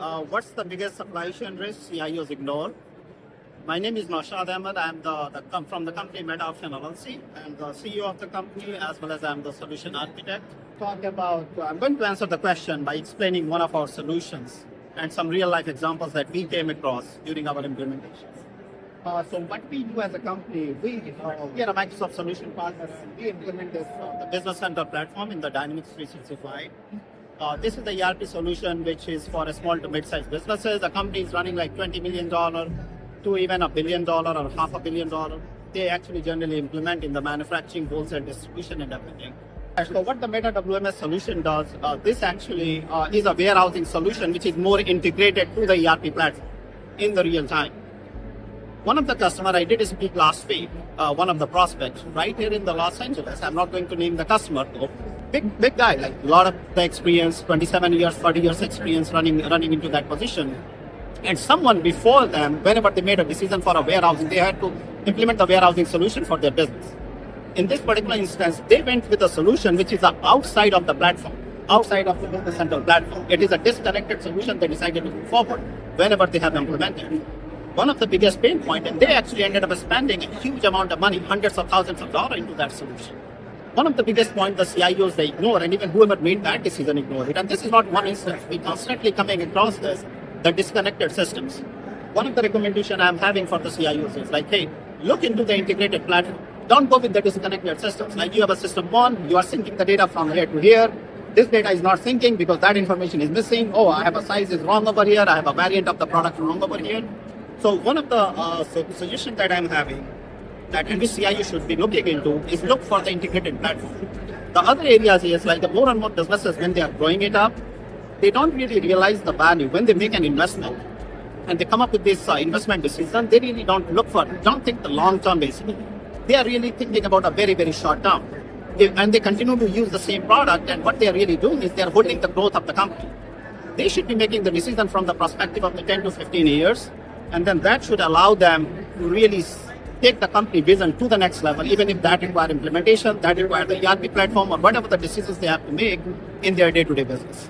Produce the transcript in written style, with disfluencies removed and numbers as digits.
what's the biggest supply chain risk CIOs ignore? My name is Naushad Ahmed. I'm from the company MetaOption LLC. I'm the CEO of the company as well as I'm the solution architect. I'm going to answer the question by explaining one of our solutions and some real life examples that we came across during our implementations. So what we do as a company, we are a Microsoft solution partner. We implement the Business Center platform in the Dynamics 365. This is the ERP solution which is for a small to mid-sized businesses. A company is running like $20 million to even $1 billion or $500 million. They actually generally implement in the manufacturing, wholesale distribution and everything. So what the MetaWMS solution does, this actually is a warehousing solution which is more integrated to the ERP platform in the real time. One of the customer I did speak last week, one of the prospects right here in the Los Angeles. I'm not going to name the customer though. Big guy, like a lot of the experience, 27 years, 40 years experience running into that position. And someone before them, whenever they made a decision for a warehousing, they had to implement the warehousing solution for their business. In this particular instance, they went with a solution which is outside of the platform, outside of the Business Center platform. It is a disconnected solution they decided to move forward whenever they have implemented. One of the biggest pain points, and they actually ended up spending a huge amount of money, hundreds of thousands of dollars into that solution. One of the biggest points the CIOs they ignore, and even whoever made that decision ignore it. And this is not one instance. We constantly coming across this, the disconnected systems. One of the recommendations I'm having for the CIOs is like, hey, look into the integrated platform. Don't go with the disconnected systems. Like you have a system one, you are syncing the data from here to here. This data is not syncing because that information is missing. Oh, I have a size is wrong over here. I have a variant of the product wrong over here. So one of the suggestions that I'm having that every CIO should be looking into is look for the integrated platform. The other areas is like the more and more businesses when they are growing it up, they don't really realize the value when they make an investment and they come up with this investment decision. They really don't think the long term basically. They are really thinking about a very, very short term. And they continue to use the same product, and what they are really doing is they are holding the growth of the company. They should be making the decision from the perspective of the 10 to 15 years. And then that should allow them to really take the company vision to the next level, even if that requires implementation, that requires the ERP platform, or whatever the decisions they have to make in their day-to-day business.